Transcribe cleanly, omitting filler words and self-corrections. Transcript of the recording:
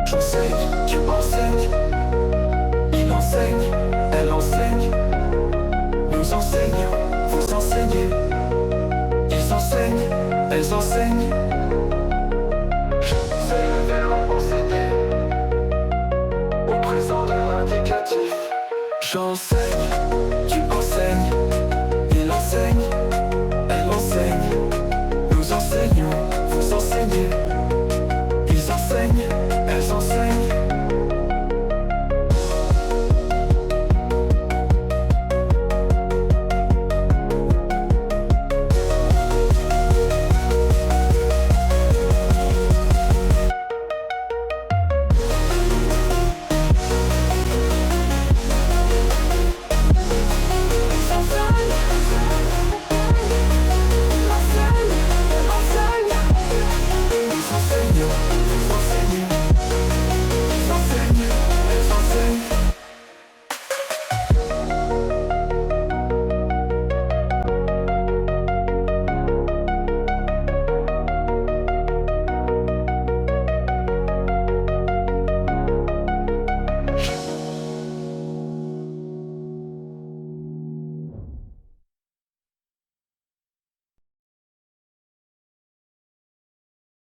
J'enseigne, tu enseignes. Il enseigne, elle enseigne. Nous enseignons, vous enseignez. Ils enseignent, elles enseignent. C'est le verbe enseigner. Au présent de l'indicatif. J'enseigne.